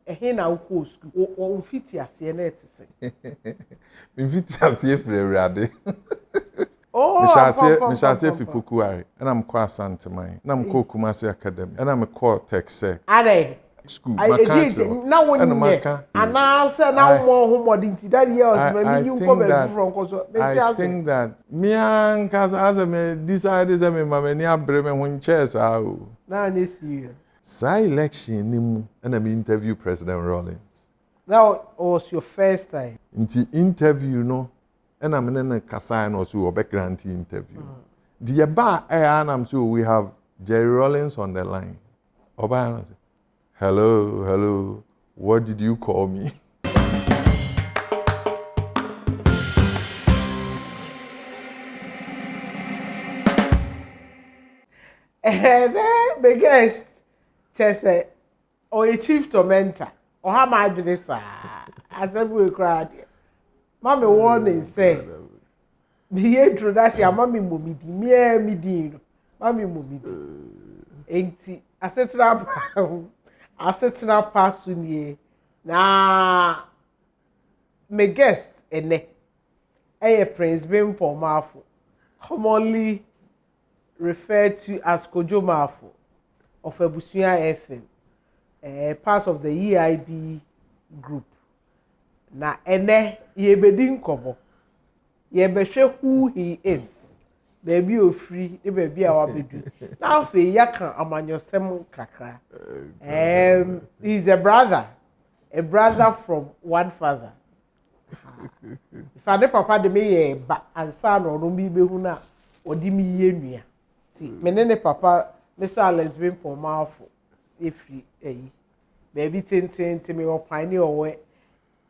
ehe na wo school o fiti ase na etise me fiti ase frɛ awurade oh me shase fi Pokuare and I'm kwa Santeman and I'm ko Kumasi Academy and I'm call Texec are school na wonye ana se na wo ho modi nti that years ma mi nyu ko ba from koso I think that me an cause as me decided say me mama ni abre me ho chess o na na serious say election ni mu and I'm interview President Rawlings. That was your first time. Nti interview no and I'm in a kasa no so obe grant interview. The ba I'm so we have Jerry Rawlings on the line. Oba hello, what did you call me? The guest say or a chief tormentor or how my address assembly crowd. Mommy warning say me introduction mommy mumidi me di mommy mumidi enti Asetena pass nie na me guest ene Prince Kojo Marfo, commonly referred to as Kojo Marfo of Abusua FM, part of the EIB group. Na ene yebedi nkomo yebehwe who he is. Baby ofri the baby a wabedu. Na afi yaka amanyosem kakra. He's a brother from one father. If I papa de me ba ansa no no bi behu na odi mi yenua. Ti menene papa Mr. Alex Kojo Marfo efri baby ten me opine owe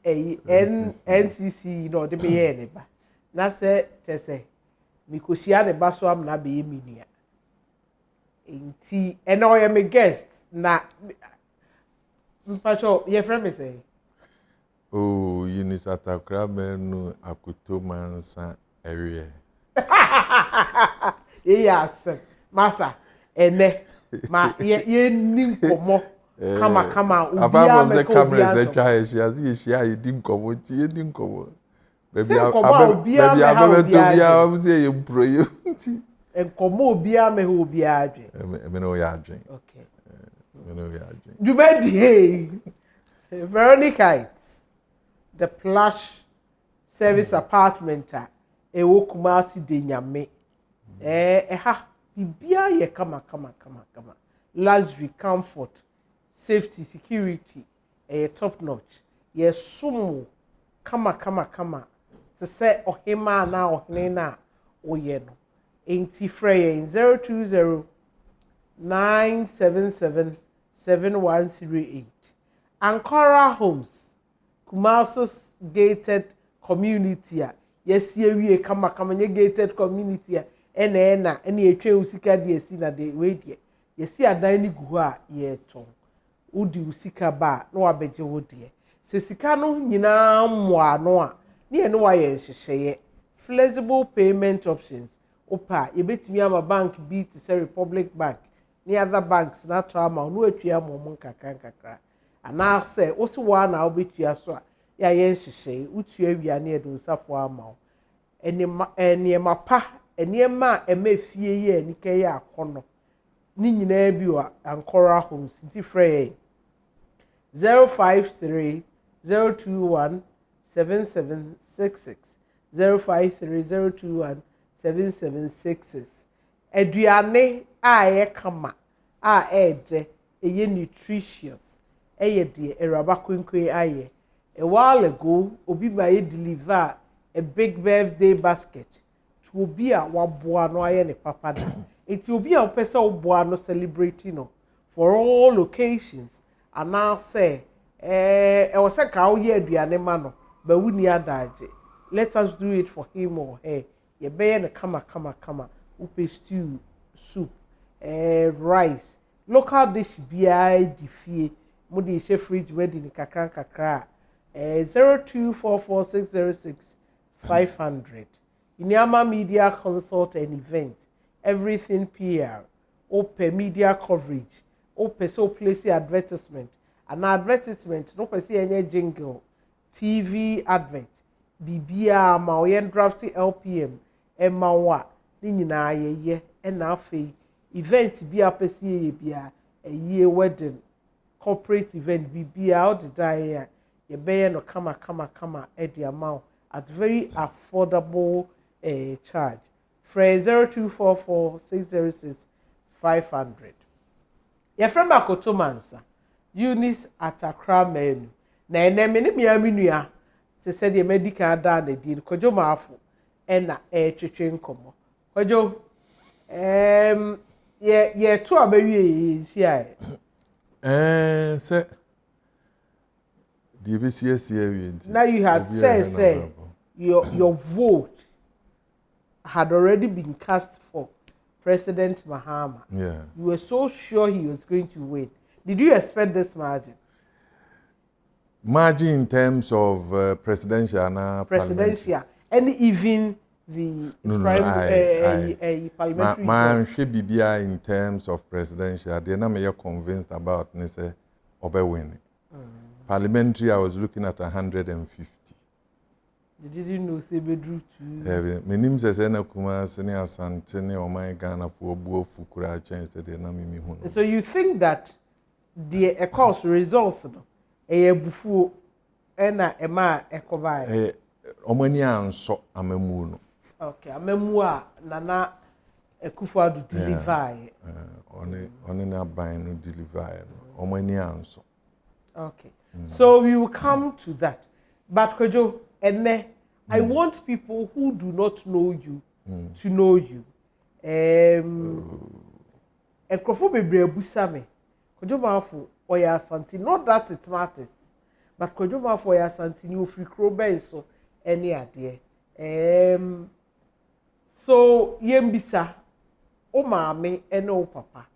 NCC no de me ne ba. Na se tese mikosia de baso am na be yeminua. Enti eno ye me guest na mpacho ye friend me say oh Unisata Kramenu Akoto Mansa area. Yes, Mansa ene ma ye nim komo kama obia me ko cameras e twa she as ye dim komo ti ye dim komo baby abebe to bia am say ye mpro ye ti enkomo obia me ho obia adwen me no ya adwen okay me no ya adwen Jubedi Veronica the plush service apartment ewo Kumasi de nyame bibia ye kama luxury comfort safety security top notch ye sumo kama to say ohima na ohne na oye no enti frey 020 977 7138 Ankara Homes Kumasi's gated community yes ye kama nye gated community ena etwe usika de esi na de we de yesi adan ni gu a ye ton udi usika ba na wabeje wo de se sika no nyina mmoa no a ne ye no wa ye hyehyeye flexible payment options opa ye betimi ama bank bi to say Republic Bank ni other banks na to ama no atwa amom nkakra ana say wo se wa na obetua so a ya ye hyehyeye utua wia na ye do safo ama eni mapa eniema emefie ye nikeye akono ni nyina bi wa Ankara Homes nti frey 053 021 7766 053 021 7766 aduane a kama a eje eye nutritious eye de eraba kwenkwe aye a while ago obi ba ye deliver a big birthday basket to obi a waboa no aye ne papa da enti obi a opese oboa no celebrating no for all occasions and now say e was say ka wo ye aduane ma no ba wuni adaje let us do it for him or her ye be ne kama upe stew soup rice local dish bia di fie mo di she fridge ready ni kakra 0244606500 Inyama Media Consult and Event everything PR open media coverage open so place advertisement an advertisement no pese any jingle TV advert bibia ma oyen drafty LPM emma wa ni nyina ye na afei event bia pese ye bia a year wedding corporate event bibia all the day ye be no kama at the amount at very affordable charge. Frame 0244 606 500. Your friend Akoto Mansa, Eunice at Accra menu. Na enemy ni nua te said the medical down the deal. Kojo Marfo na twetwe nkomo. Kojo ye to abawie hia say the BCS. Now you had said your vote had already been cast for President Mahama. Yeah. You were so sure he was going to win. Did you expect this margin? Margin in terms of presidential, presidential, and even the parliamentary. Man should be in terms of presidential. They're not convinced about say Obe winning. Parliamentary, I was looking at 150. You didn't know Sebedru too. My name says Ena Kuma Sene Asantene or my Ghana for Buo Fukura change the Nami. So you think that the course results bufu ena ema ekobai omani anso amemu no. Okay, amemu a nana Akufo-Addo deliver. Oni na ban no deliver no. Omani anso. Okay. So we will come to that. But Kojo, I want people who do not know you to know you. Ekrofo bebre abusa me. Kojo Marfo oya Asante, not that it matters. But Kojo Marfo oya Asante ni ofri krobe so any ade. So yembisa o maame ene o papa.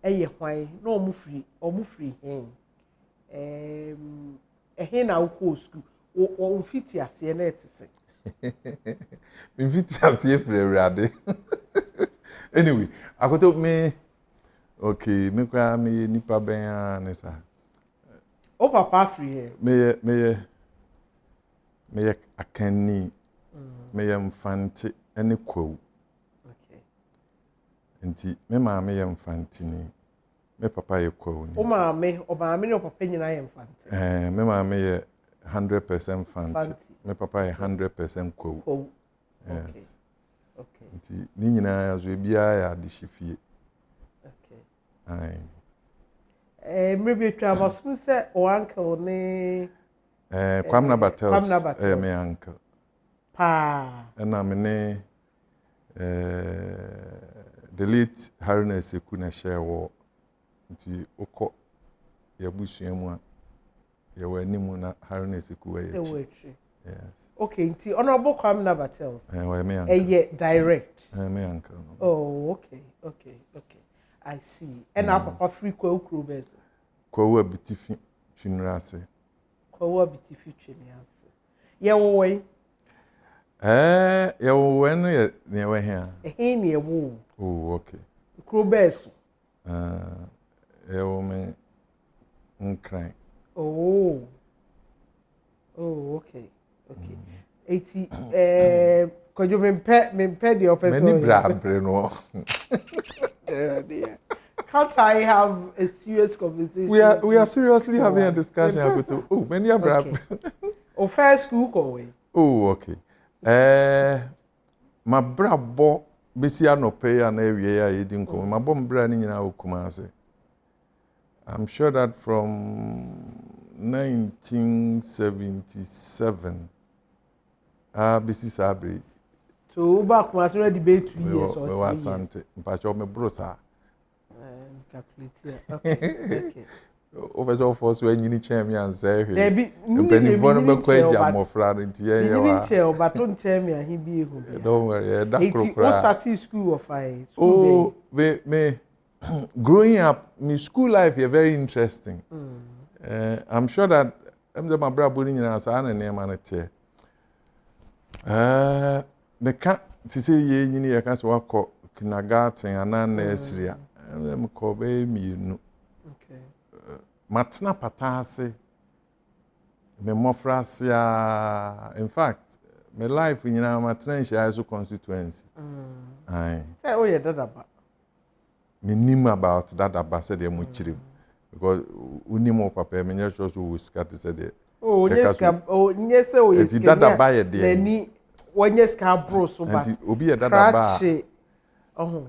Eye hwan na omufri hen. Hen na ukọ school. O mfiti ase na etise. Mfiti ase free Awurade. Anyway, Akoto me okay, me kwa me nipa ben anesa. O papa free here. Me akanni. Me mfante ene kwo. Okay. Nti me maame ye mfante ni. Me papa ye kwo ni. O maame ni o papa nyina ye mfante. Me maame ye 100% fanti. Me papa ye 100% kwo. Yes. Okay. Nti ni nyina yazo bia ya adishifie. Okay. Aye. Maybe travel so say o uncle ni Kwamna Battles me uncle. Pa. Na me ne the late Haruna Seku na share wo. Nti okọ ya busuamu a ya wani mu na Haruna Seku wa ye. Yes. Okay, nti honorable Kwamna Battles. Me uncle. Direct. Me uncle. Oh, okay. I see. And our papa free kwa ukrubezo. Kwa bitifi finrase. Kwa bitifi chiniase. Ye wo we? Ye wo no ye ne we here. He ne wo. Oh, okay. Ukrubezo. Ye wo me nkran. Oh, okay. Eti Kojo mempe the opposite. Many brabre no. Can't I have a serious conversation? We are seriously having a discussion. Oh, many brabre. O first school away. Oh, okay. My brabo besi anope ya na ewie ya yedi nkom. My bom bra ni nyina okumase. I'm sure that from 1977 besi sabre. So back was already debate 2 years or 3 years. We were Asante. Mpacho me brosa. Okay. Over force when you chair me and say there be penny for no kwaja mofra nti ye wa chair but don't chair me and he be who don't worry that crocra start school of I oh me growing up my school life is very interesting. I'm sure that my brother ni nyina sa na na ma na te me ka ti say ye nyini ye ka so wakọ kindergarten ana nursery am ko be mienu. matna patase me mofrasia in fact my life nyina matna nhia so constituency ai say oh yeah dadaba me nim about dadaba said dey mu chirim because unimo papa me nya so wo skat said dey oh nyeska oh nyese oh yes dadaba ye dey nani wonyeska bro so ba and obi ye dadaba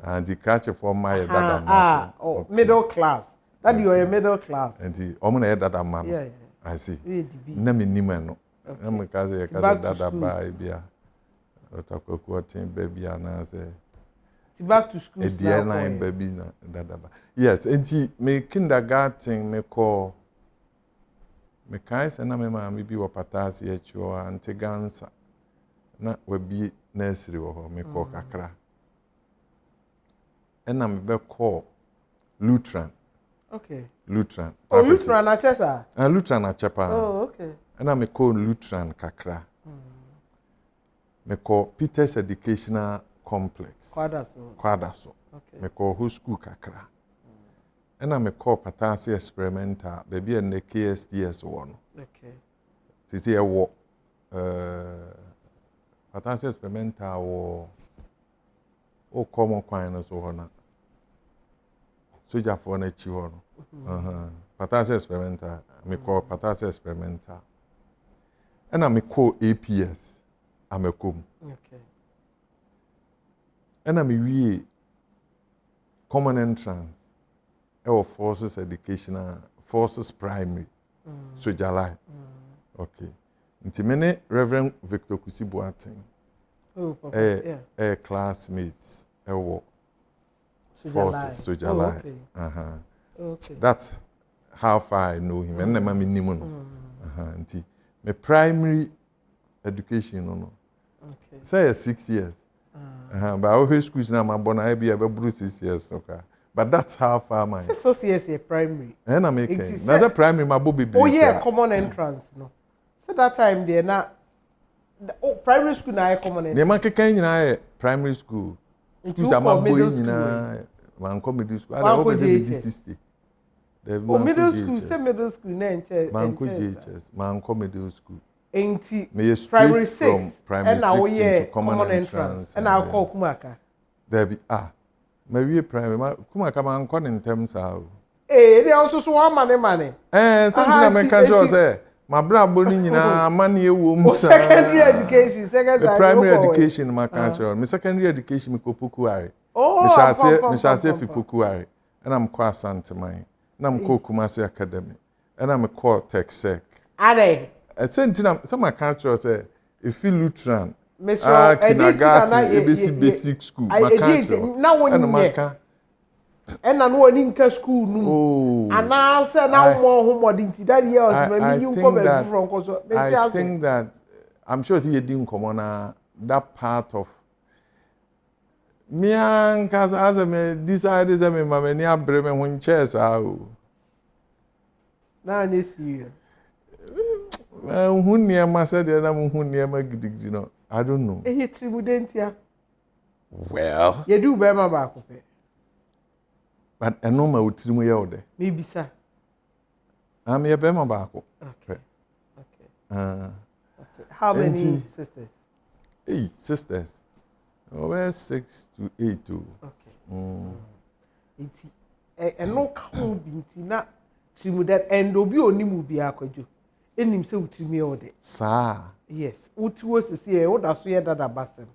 and the crash for my dadama oh middle class that you are a middle class and the omo na ye dadama yeah I see na me nim no am kaze ye kaze dadaba e bia otakwaku otin baby ana say back to school now the line baby na dadaba yes enti me kindergarten me call me kai se na me ma me bi wo patase e chiwo ante gansa na wabi nursery wo ho me call kakra ena me be call Lutheran. Okay. Lutheran. Oh, Lutheran na chesa? Lutheran na chepa. Oh, okay. Ena me call Lutheran kakra. Me call Peter's Educational Complex. Kwadaso. Okay. Me call whole school kakra. Ena me call Patasi Experimental. Baby and the KSTS one. Okay. Sisi e wo Patasi Experimental wo o common kwan so ho na. Soja for na chi ho no. Patasi Experimental. Me call Patasi Experimental. And me call APS. Amekom. Okay. And we common entrance. Our forces educational forces primary. Soja line. Okay. Nti mene Reverend Victor Kusibuatin. Oh, Papa. Yeah. Classmates. Forces Soja line. Okay. Okay. That's how far I know him. And my minimum. Nti me primary education no. Okay. Say 6 years. But our schools now my born I be about 6 years okay. But that's how far my 6 years primary. And I make it. That's a primary my baby. Oh yeah, common entrance no. So that time there na primary school na common entrance. The man can nyina primary school. Schools are my boy nyina man come middle school. I always be D60. Oh middle school, say middle school na enche. Man ko JHS, man come middle school. Enti primary 6 from primary 6 into common entrance and I'll call Kumaka. There be maybe primary Kumaka man call in terms of they also so money. Something I make sure say my bra boni nyina money e wo mu sa secondary education the primary education my culture my secondary education me ko Pokuare me shall say fi Pokuare and I'm kwa Santeman and I'm ko Kumasi Academy and I'm call Tech Sec are some culture say if you Lutheran kindergarten ABC basic school my culture and maka and I know in school no and now say now more homodinti that years maybe you come from cause I think that I'm sure see you didn't come on that part of me and cause as me decided that me mama ni abre me hun chairs now this year who near my said that I'm who near my gidigidi no I don't know well you do bear my back but I know my utrimu yode maybe sir I'm here bear my back okay how many sisters 8 sisters over 6 to 8 too and no count binti na trimu that and obi onimu bi akojo enim se utimi ode sa yes utuwo sisi e oda so ye dada basem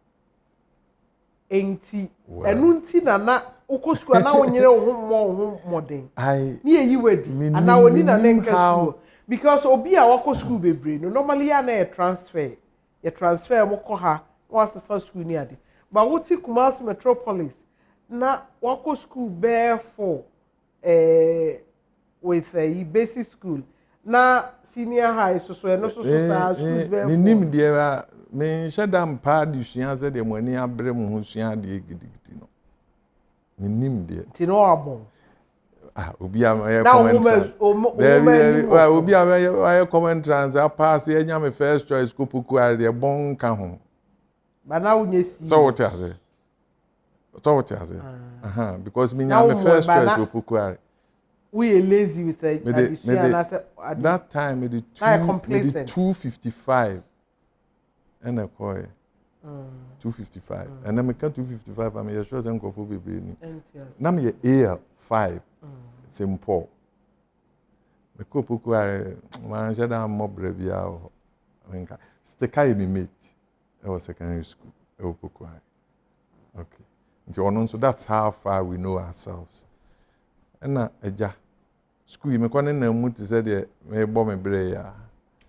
enti enu nti na ukosku na wonyere ho moden ni eyi wedi ana woni na nka school because obi a wako school bebre no normally ya na transfer mo ko ha was school ni ade but wuti Kumasi Metropolis na wako school bare for with a basic school na senior high so no so sa school bare me nim dia me shadam pa di sua ze de mani abre mu ho sua de gidigiti no me nim dia ti no abon obi am ya comment obi am ya comment trans a pass ya nya me first choice ko puku are bon ka ho ba na unye si so what you say because me nya me first choice ko puku are we are lazy with that time me the 255 and a coy 255 and then me can 255 I'm sure say nkofo bebre ni na me AL5 simple me ko poku are man say that mobre bia ho nka sticker me mate I was secondary school e poku are okay so that's how far we know ourselves and na eja school me kwa na mu ti say de me bo me bre ya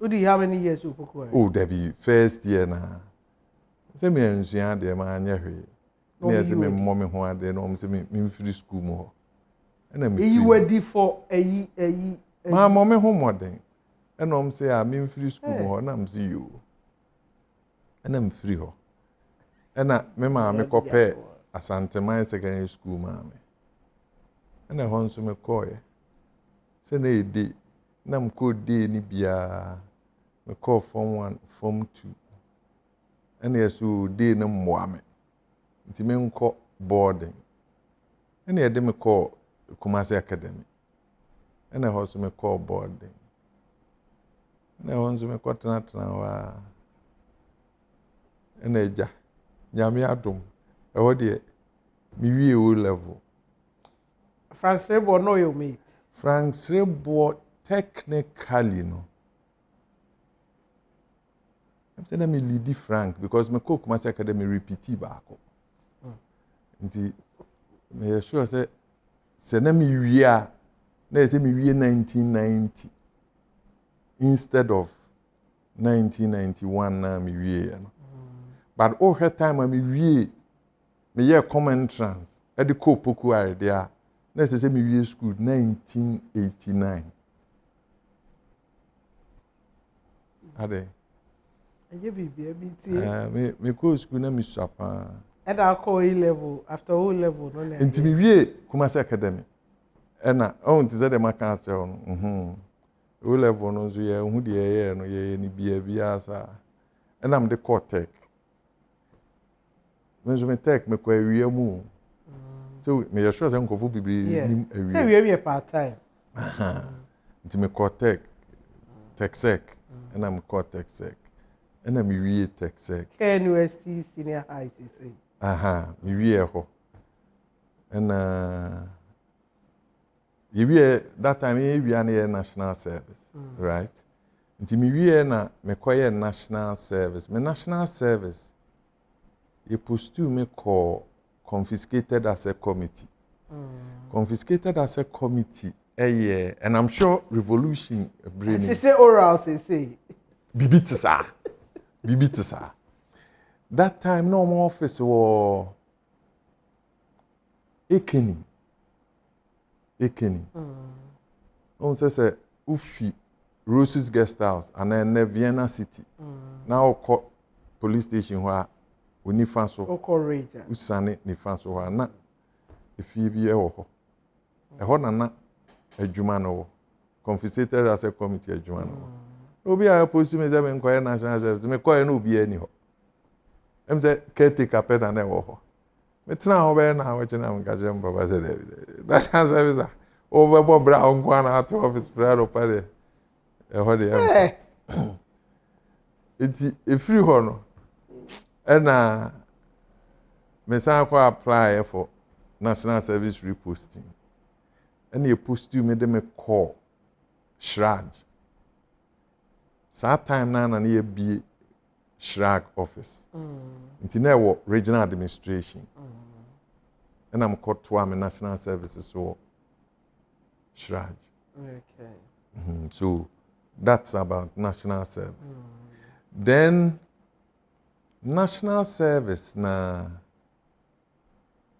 Udi how many years you poku are oh there be first year na say me ensua de ma anya hwe na say me mo me ho ade no say me free school mo na me you ready for ma mo me ho modern na say me free school mo na me say you na me free ho na me ma me kope Asanteman secondary school ma me na ho nso me koye say na edi na me ko dey ni bia me call form 1 form 2 and yes we dey na mmoa me nti me nko boarding and ye dey me call Kumasi Academy and ho nso me call boarding na ho nso me ko tena wa and eja nyame adom e ho de mi wie o level Frank Sebo no your mate Frank Sebo technically no I'm saying me lead Frank because me cook Kumasi Academy repeat back nti me sure say na me wie a na say me wie 1990 instead of 1991 na me wie no but all her time me wie me year common entrance e de ko poku are there na say me wie school 1989 ade Aye bibia bi ti me go school na me swapa and I call A level after O level no na nti me wie Kumasi Academy na on ti say dem aka say no O level no so ye hu de ye no ye ni bia asa na me de tech me so me tech me ko awie mu so me sure say nkofo bibiri nim awie say we part time nti me ko tech sec na me ko tech sec na me wie tech sec KNUST senior high CC me wie ho na ye wie that time ye wie na national service right nti me wie na me ko ye national service me national service ye pursue me call confiscated asset committee confiscated asset committee and I'm sure revolution brain say oral say bibitisa that time no more office was Ekeni on say ufi Rose's guest house and then Vienna city now call police station where oni fa so okoreja usane ni fa so ha na efie bi e wo ho e ho na adwuma no confiscated asset committee adwuma no obi a post me say me nkoye national service me koye no obi ani ho em say caretaker peda na e wo ho me tena ho be na wo chena me kaje mbaba say national service o be bo bra on kwa na to office bra pare e ho de em eti e free ho no and me say ko apply for national service reposting and you post you me dem call Shraj that time na ye be Shrag office nti na wo regional administration and I'm called to am national services so Shraj okay so that's about national service then national service na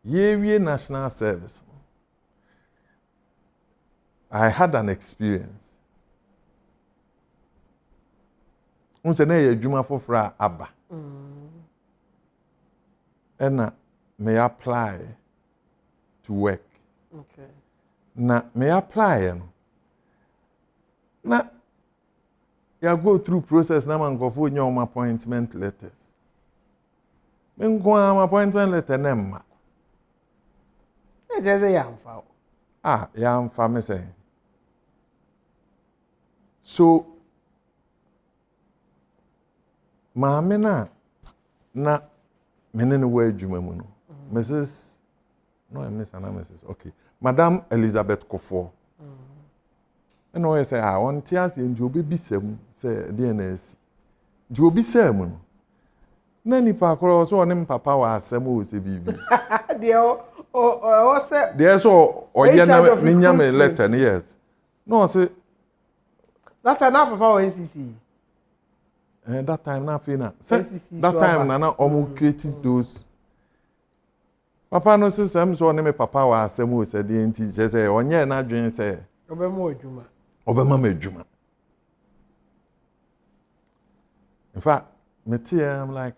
ye national service I had an experience unse na ye adwuma fofra aba and may apply to work okay na may apply na ya go through process na man go for your appointment letters me go am appointment letter na ma e je say am fa yam family say. So maame na menene wa adwuma mu no. Mrs. No, Miss and Mrs. Okay. Madam Elizabeth Kofo. And I say, I want to ask you, you be bisem, say, DNS. You be sem. Nanny Parker also on him, Papa was some who say, Bibi. There's all, or Ninyame letter, yes. No, say, that's enough of our NCC. And that time, nothing. That time, Nana almost created those. Papa no say some so me papa wa asem wo say de nti je say onye na dwen say obema adwuma me adwuma. In fact, me tia I'm like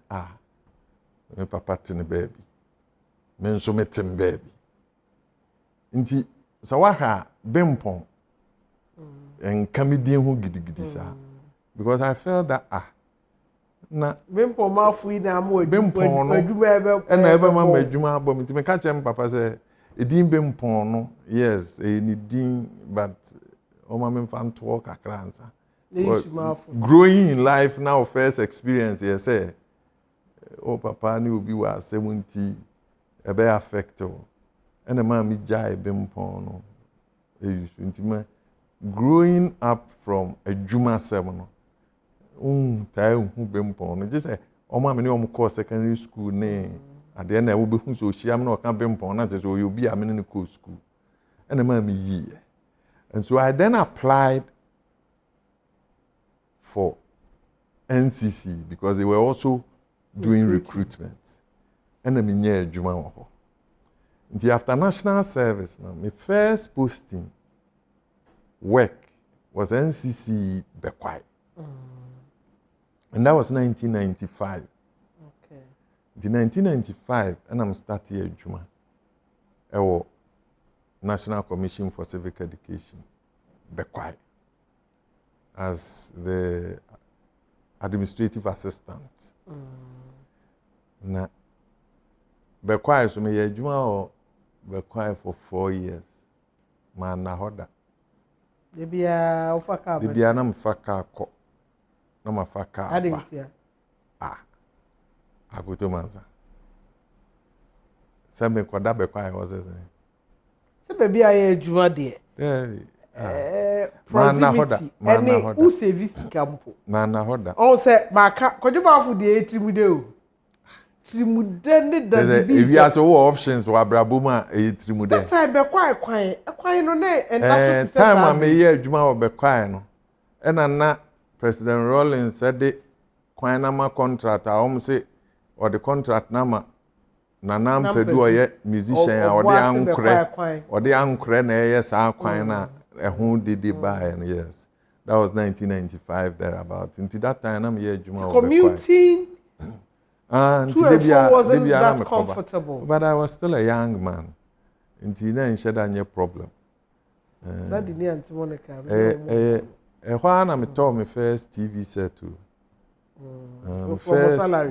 me papa tin baby. Me nso me tin baby. Nti so wa ha bempon en kamidin hu gidigidi sa because I felt that na bempon ma fui na mo adwuma na ebe ma adwuma abom nti me ka chem papa say edin bempon no yes ni din but o ma me fan to work akransa growing in life now first experience yes say papa ni obi wa 70 ebe affect o na ma mi jai bempon no nti ma growing up from adwuma 7 no tai hu bempon no just say o ma me ni o mo course secondary school ne ade na wo be hu so hia me na o ka bempon na just o you be a me ni course school and ma me yi and so I then applied for NCC because they were also doing recruitment and me nya adwuma wo ho nti after national service now my first posting work was NCC Bekwai. And that was 1995. Okay. In 1995, and I'm starting a Juma. National Commission for Civic Education, Bekwai, as the administrative assistant. Na Bekwai, so me Juma or Bekwai for 4 years. Man, na hoda. Debia ufaka. Debia na mfaka ko. No mafaka. Akoto Mansa. Sebe kwada Bekwai was it. Sebe bia ye adwuma de. Proximity. Any who service campo. Man na hoda. Oh say maka Kojo Marfo de etimude o. Trimude ne da bi. If you have options wa brabuma trimude. That time Bekwai kwan no na enda so time am ye adwuma wo Bekwai no. Na President Rawlings said the Kwanama contract, I say, or the contract nama Nanam Pedu or musician or the Ankre na yes, our Kwana, who did the buy, and yes, that was 1995 thereabout. Until that time, I'm here, Juma. Commuting and wasn't that comfortable. But I was still a young man. Until then, she had a problem. That didn't want to when I told my first TV set too. My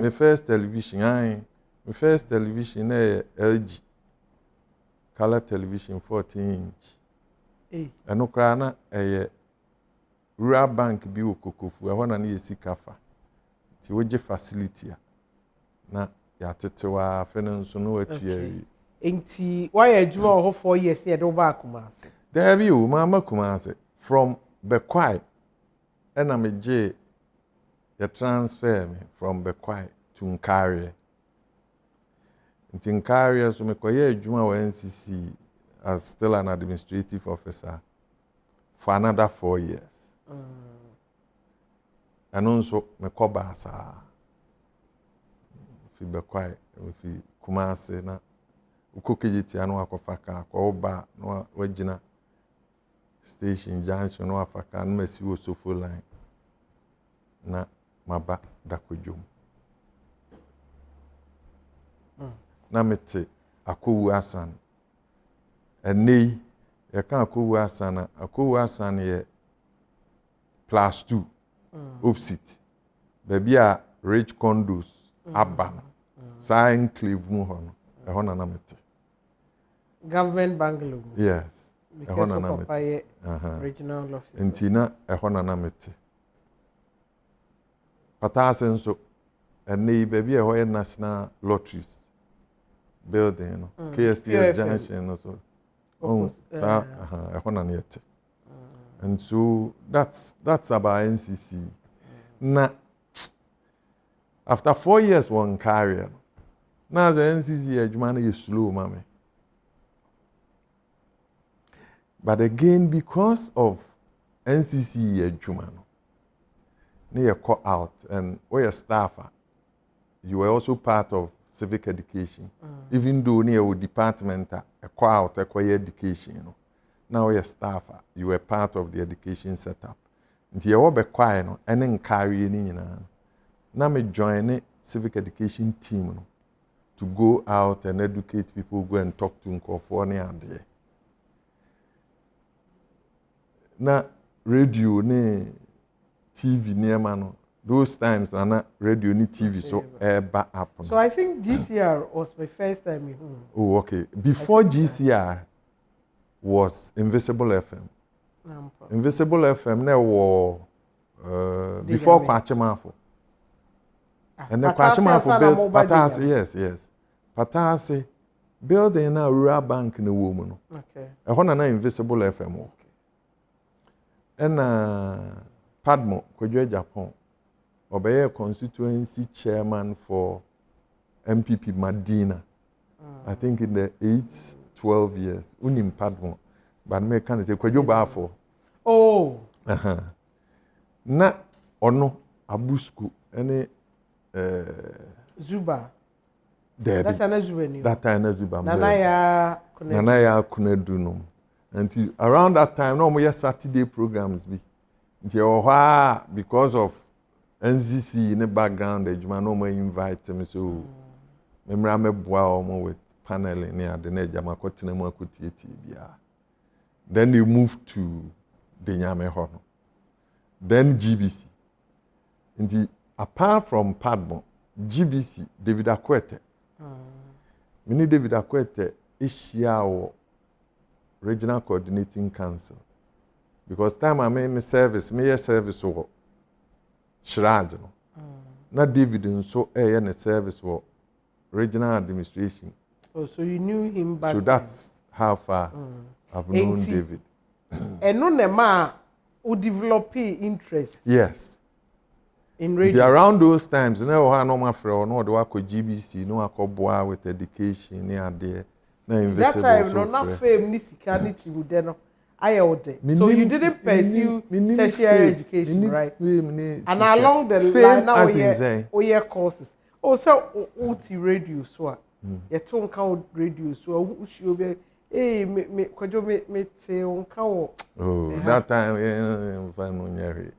first television, my first television, LG, color television, 14-inch. And no crana, a rural bank be Kokofu. I want to need a sikafa. It's a facility. Na yatetewa finance no atuari. Enti why adwuma ho 4 years e do ba Kumasi. There be o mama Kumasi from Bekwai, and I'm a J. You transfer me from Bekwai to Nkari. In Nkari, so me koye adwuma wa NCC as still an administrative officer for another 4 years. And also me koba sa fi Bekwai, fi Kumasi na ukokejiti anu akofaka kwa oba no wagina station junction no afaka no mesi wo sofo line na maba dakojom na mete akowu asan enei ye kan akowu asan ye +2 opposite baby a rich condos aban sa enclave mu ho no e ho na mete government bungalow. Yes. because of Papa regional office. Ntina ehona na mete. Patase nso ene baby e national lotteries building no KSTS junction no so. Oh, so ehona na yete. And so that's about NCC. Na after 4 years one career. Now the NCC adwuma is slow, mama. But again, because of NCC adwuma, you call out and we a staffer. You were also part of civic education, even though near department a call out a education. You know. Now we a staffer. You were part of the education setup. Until you were quiet, and then carry any. Now me join the civic education team. No, to go out and educate people, go and talk to Nkofone there. Na radio ne TV near man, those times na radio ni TV so back up. So I think GCR was my first time in home. Oh, okay. Before GCR was Invisible FM. Invisible FM na was before Kojo Marfo. And the Kojo Marfo built Patase, yes. Patase building a rural bank in the woman. Okay. A na Invisible FM. Okay. And Padmo, Kojo Japan, obey constituency chairman for MPP Madina. I think in the 12 years. Unim Padmo. But me can say Kojo Marfo. Oh. Na ono abusku any Zuba. That's an Zuba. That time Zuba. Nanaya Kunedunum. Until around that time, no more Saturday programs be. Until because of NCC in the background, the no more invite me so. Me boa with panel near the Nejama Kotinemo Kutieti. Then they moved to Denyame Hono. Then GBC. Apart from Padmo, GBC, David Akwete. Mini David Akwete is our regional coordinating council. Because time I made my service for Shiraj. Not David so a service for regional administration. Oh, so you knew him back. So that's how far I've known David. And no nema who develop interest. Yes. In radio. Around those times, you know, no my friend, no, the work with GBC, no, I could boy with education, near there, no invisible. That time, no, not fame, ni sikanity with them. I would. So you didn't pursue tertiary education, right? And along the line, now we hear courses. Oh, so OT radio, so you don't count radio, so you be. Hey, me say on count. Oh, that time,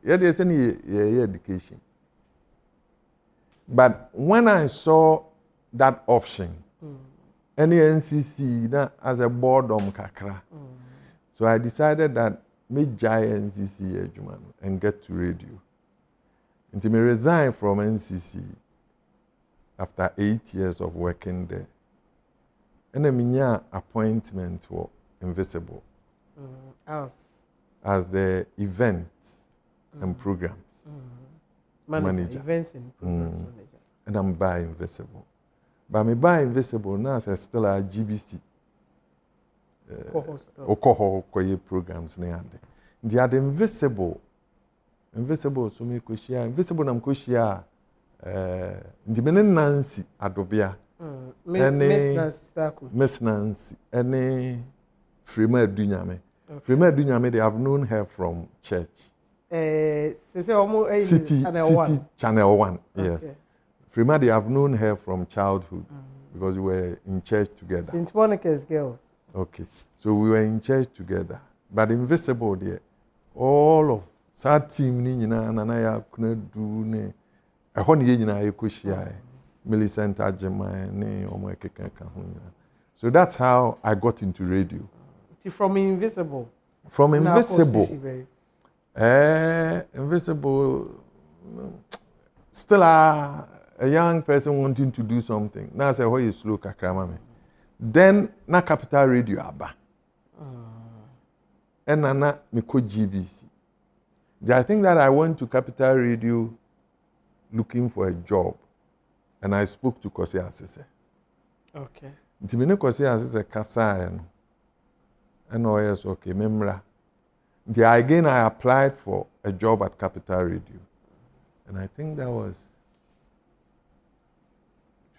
yeah, there's any education. But when I saw that option, any NCC that as a boredom kakra, so I decided that me giant NCC and get to radio. Until me resign from NCC after 8 years of working there. And I appointment for Invisible as the events and programs manager. Events and programs manager. And I'm by Invisible. But me by Invisible now as still a GBC. Koho programs near the other Invisible so me kushia Invisible nam kushia the Nancy Adobia. Miss Nancy, any Frima Dunyame. Frima Dunyame, they have known her from church. City Channel 1, yes. Frima, they have known her from childhood because we were in church together. St. Monica's girls. Okay, so we were in church together. But Invisible, there, all of that team, Nanaya couldn't do ne. I want to Millicent Ajemai, so that's how I got into radio. From Invisible? From Invisible. Invisible, still a young person wanting to do something. Now I say, why you slow kakramame? Then na Capital Radio Abba. and Nana Miko GBC. I think that I went to Capital Radio looking for a job, and I spoke to Kosi Asese. Okay. Ntimine Kosi Asese kasa no. And oh yes, okay, memra. Again, I applied for a job at Capital Radio, and I think that was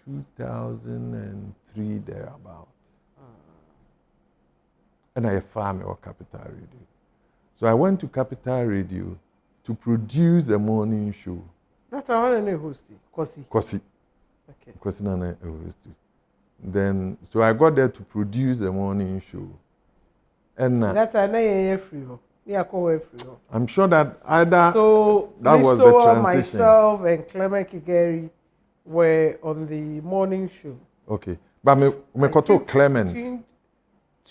2003 thereabouts. And I found or Capital Radio. So I went to Capital Radio to produce the morning show. That's how I host it. Kosi. Okay. Kosi Nana host. Then, so I got there to produce the morning show. And that's a free. Yeah, free. I'm sure that either so that was the transition. Myself and Clement Kigeri were on the morning show. Okay. But me koto Clement.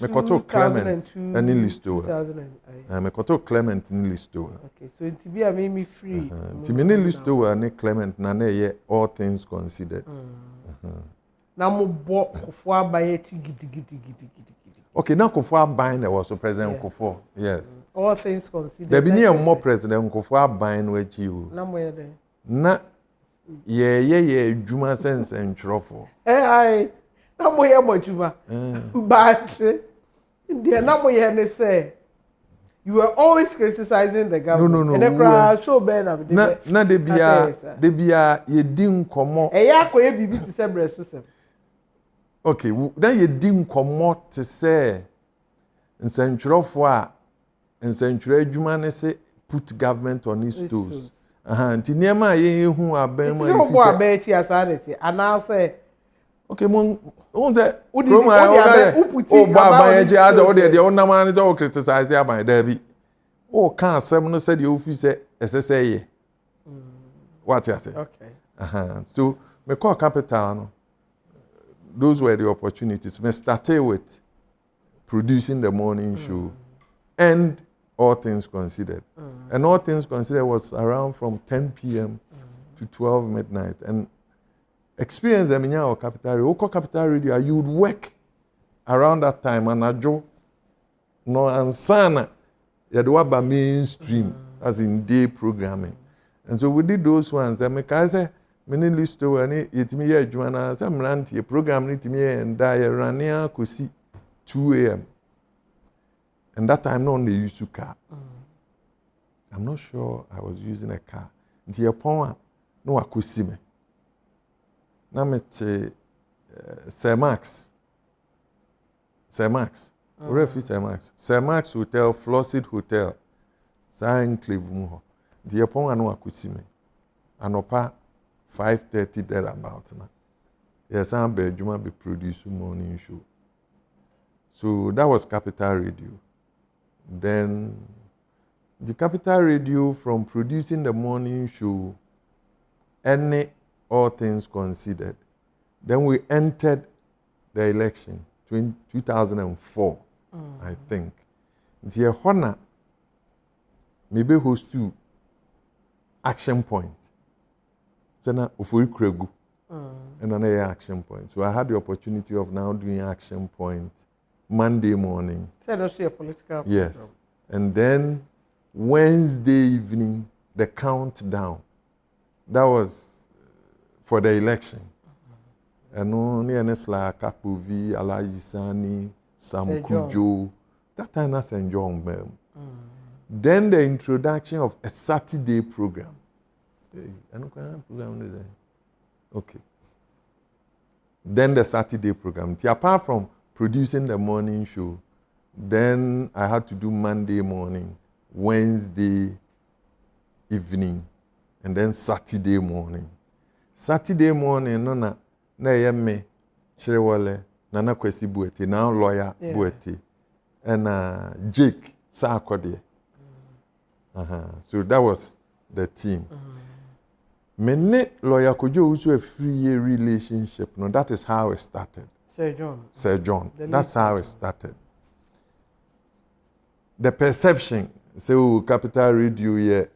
Me koto Clement and Listo. Me koto Clement and Listo. Okay, so it be a me free. Timini Listo and Clement na ye all things considered. Na mo bo kofo abaye ti gidi. Okay, now Kofo Aban there was President Kofo. Yes. All things considered. There be near more President Kofo Aban with you. Na mo ye there. Na ye juma sense and trofo. I na mo ye mo juma. But the na mo ye ne say you were always criticizing the government. No. And the crowd show ben am. Na de bia ye din komo. E ya koye bibi ti se bre so sem. Okay, then you didn't come out to say in Central for in Central Jumane say put government on his toes. Tinema ye who are ben my if you say and now say okay, mon say oh baba ye other or the owner man is all criticize here by Debbie. Oh, can't seven said the office SSA. What you say? Okay. So me call capital no. Those were the opportunities. We started with producing the morning show and All Things Considered. And All Things Considered was around from 10 p.m. to 12 midnight. And experience them in our Capital Radio, you would work around that time and ajo no ansana yadwaba mainstream as in day programming. And so we did those ones. And I say many listo and yetimi ye adwuma na say mrantie program ni timi ye nda ye rania kosi 2 a.m. And that time no they used to car. I'm not sure I was using a car. Nti ye pon a no akosi me. Na mete Sir Max. Refi Sir Max Hotel, Flossid Hotel. Sa enclave mu ho. Nti ye pon a no akosi me. Anopa 5:30 thereabout now. Yes, I'm Benjamin be producing morning show. So that was Capital Radio. Then the Capital Radio from producing the morning show, any All Things Considered. Then we entered the election 2004, I think. The honor maybe host to Action Point. Sena Ufuri Kregu. And another Action Point. So I had the opportunity of now doing Action Point Monday morning. So that's your political yes. And then Wednesday evening, the countdown. That was for the election. And only Nesla Kapuvi, Alaji Sani, Sam Kojo. That time I St. John. Then the introduction of a Saturday program. Okay. Then the Saturday program. Apart from producing the morning show, then I had to do Monday morning, Wednesday evening, and then Saturday morning. Saturday morning, na yeme Chirewale, Nana Kwesi Buete, now lawyer Buete, and Jake Sarkodie. So that was the team. Mene lawyer Kojo also a 3-year relationship. No, that is how it started. Sir John. That's how it started. The perception, so Capital Radio here,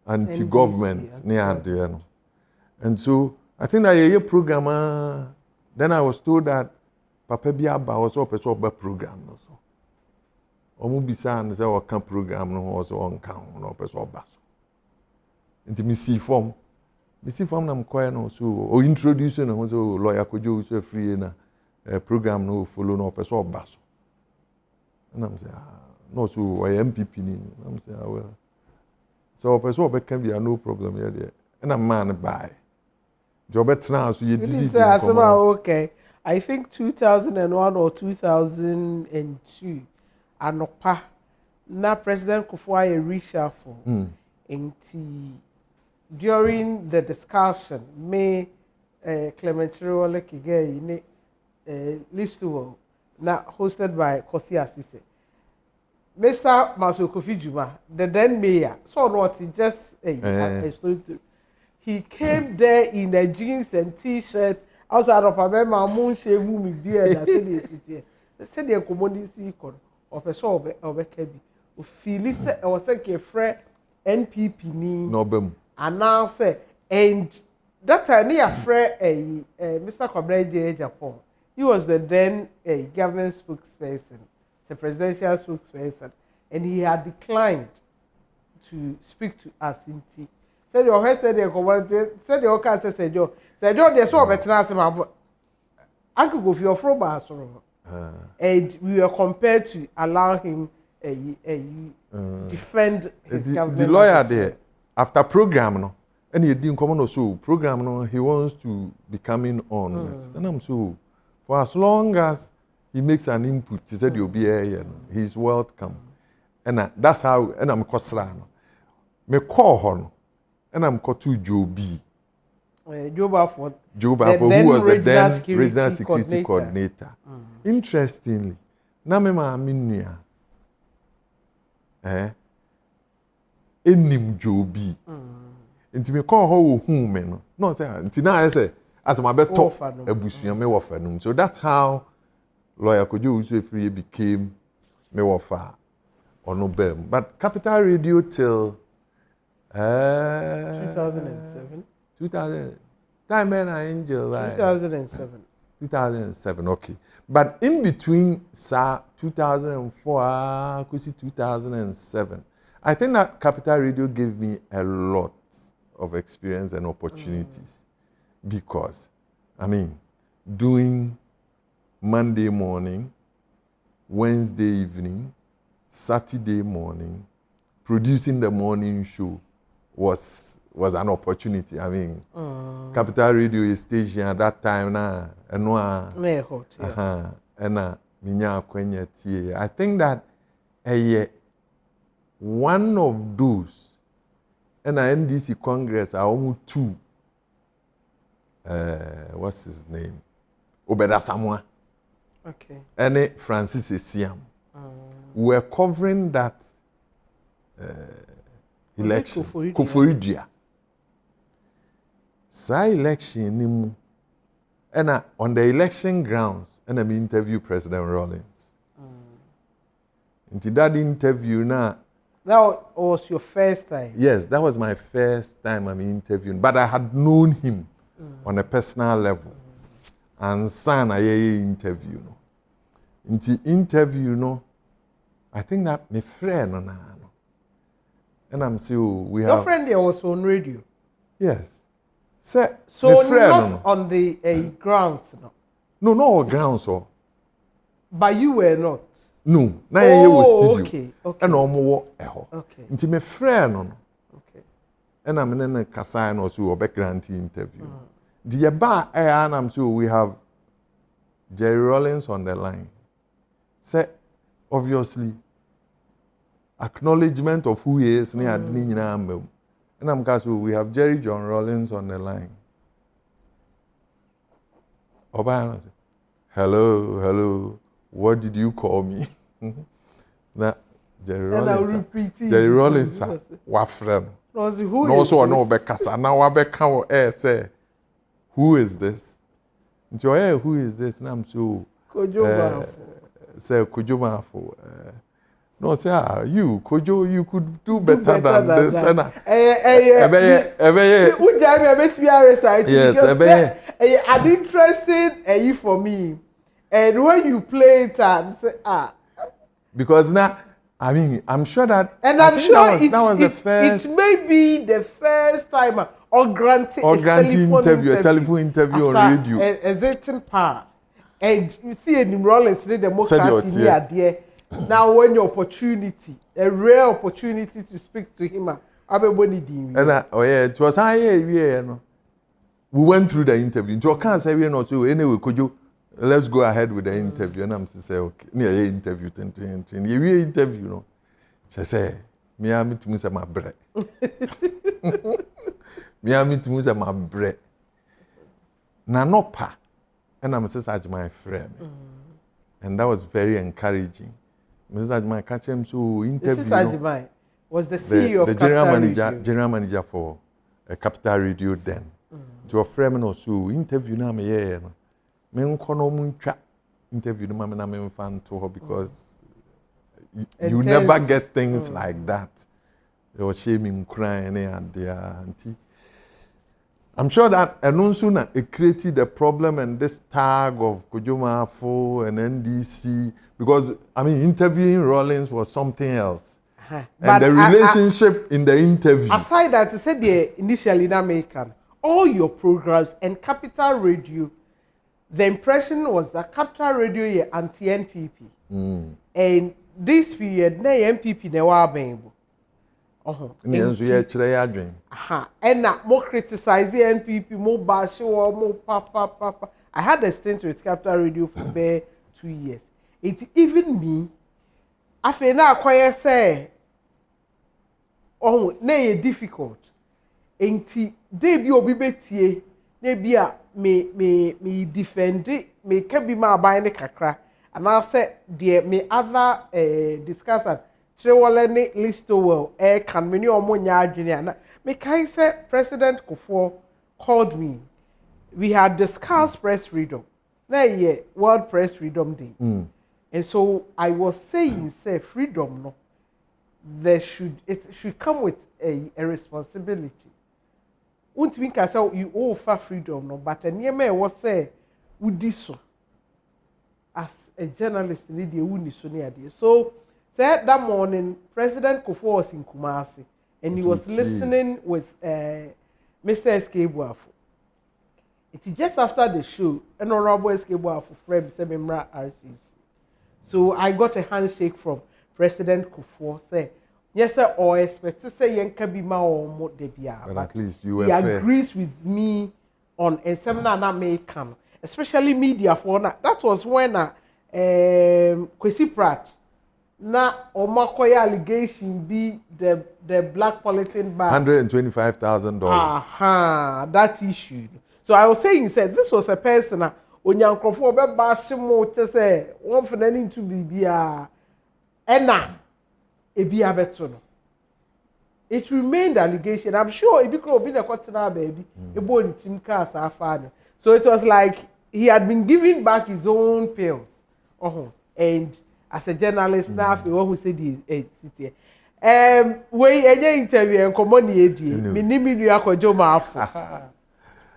anti-government, near there. And so I think that a program. Then I was told that Papa Biaba was also a program also. omo bisa and say o kan program no ho so on kan no person oba so nti me see form na mkoya no so o introduce no so lawyer Kojo so free na program no follow no person oba so na me say no so o MPP ni na me say well so person oba can be no problem here there na man buy job betra so you did it okay. I think 2001 or 2002 anopa na President Kufuor reshuffle during the discussion me Clement Rawlings again listu na hosted by Kosi Asise Mr. Masokofi Juma the then mayor so what he just he came there in a jeans and t-shirt outside of a moon shave movie there that said the community or person of a cabby who feels or say a friend NPP ni no announce and that time he a friend Mr. Kobre Japan he was the then government spokesperson the presidential spokesperson and he had declined to speak to us in tea. Said your head said the community said your car said your they saw better as Uncle go for your froba and we were compared to allow him defend his government. The lawyer there after program no and he didn't come on so program no he wants to be coming on next and I'm so for as long as he makes an input he said you'll be here he's welcome and that's how and I'm kosra no me call hon and I'm called to Joby. Joe Marfo, who was the then regional security coordinator. Interestingly, na me ma minia enim Joby. Nti me call ho hu me no. No say nti na say as my beto abusua me wo fa no. So that's how lawyer Kojo Usefree became me wo fa ono bem. But Capital Radio till 2007. 2000 time when I angel 2007. 2007, okay. But in between 2004 to 2007, I think that Capital Radio gave me a lot of experience and opportunities because, I mean, doing Monday morning, Wednesday evening, Saturday morning, producing the morning show was an opportunity. I mean, Capital Radio station at that time na enwa ena minya akwenya tie. I think that one of those and NDC Congress are almost two. What's his name? Obeda Samoa. Okay. And Francis Esiam. We're covering that election. Koforidua. Sa election nimu. And on the election grounds, and I interview President Rawlings. Into that interview now. That was your first time? Yes, that was my first time I'm interviewing. But I had known him on a personal level. And son, I interview. Into interview, no. I think that my friend, no. And I'm saying, we have. Your friend there was on radio? Yes. So friend, not on the grounds, no? No, not on grounds, so. But you were not? No, na ye was studio. Okay. And omo eho. Okay. Nti me friend no. Okay. And I'm in a kasa no so background interview. The ba and I'm sure we have Jerry Rawlings on the line. Say obviously acknowledgement of who he is near and I'm sure we have Jerry John Rawlings on the line. Obama, hello. What did you call me? Now, Jerry Rawlings, what friend? No, so no bekasa. Now I become say, who is this? And so, who is this? And I'm so Kojo Marfo. Say Kojo Marfo. No, say you Kojo, you could do better than this. And yes, an interesting for me. And when you play it and say, because now, I mean, I'm sure that. And I I'm think sure that was the first. it may be the first time or granting Or a granting interview, a telephone interview on radio. A certain part. And you see in Rawlings, the democracy near there. Now when your opportunity, a rare opportunity to speak to him, it was we went through the interview. So I can't say we not so anyway, could you let's go ahead with the interview? And I'm to say, okay, near interview, you interview, you know. She say, me I meet me my bread. Me I meet me my bread. Na no pa. And I'm saying my friend. And that was very encouraging. Mrs. Ajimai catch him so interview. Mrs. Ajimai was the CEO of the general manager for a Capital Radio then. To a friend also interview na me yeah no. Me nkono mu ntwa interview na me na me fan to her because you never get things like that. They were shaming, crying and their auntie. I'm sure that Anonsuna it created a problem and this tag of Kojo Marfo and NDC because I mean interviewing Rawlings was something else. And the relationship in the interview. Aside that, you said initially in American, all your programs and Capital Radio, the impression was that Capital Radio is anti-NPP. And this period, na NPP ne wa benbo. And now more criticize the NPP, more bash or more papa. I had a stint with Capital Radio for about 2 years. It even me, I feel now quite say, nay difficult. Enti they be obibetie, they be a me defend it, me can be my buying kakra, and I said, dear me other discussant. Trewalene Listowell, can many or more yard. Me say President Kufuor called me. We had discussed press freedom. Now, World Press Freedom Day. And so I was saying, say, freedom, no, it should come with a responsibility. Won't think I say you offer freedom, no, but I was say, would this so as a journalist, need you so. Said that morning, President Kufuor was in Kumasi, and he was listening with Mr. S.K. Buafu. It is just after the show, an Honorable S.K. Buafu friend said, RCC. So I got a handshake from President Kufuor, say, yes, sir, or expect to say, Yankabima or more debia. But at least you were he agrees with me on a seminar that may come, especially media for that. That was when Kwesi Pratt. Na Omakoya allegation be the black polythene bag. $125,000. That issue. So I was saying, said this was a person when Yankrofo be bashimo to say one for any to be ena ebia beto no. It remained allegation. I'm sure it could be the quarter baby. So it was like he had been giving back his own pills. And as a journalist, now who said city. We interview and common minimum Kojo Marfo.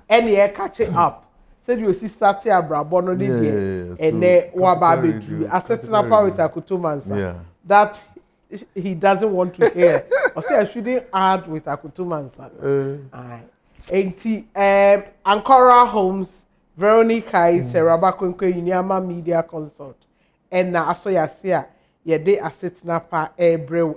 And catch it up. Said you see starting a brabono and wababe Asetena with Akoto Mansa. That he doesn't want to hear. Or say I shouldn't add with Akoto Mansa. Ankara Holmes, Veronica is a Rabakwenko Uniama Media Consult. And now I saw you say, yeah, they Asetena pa brew.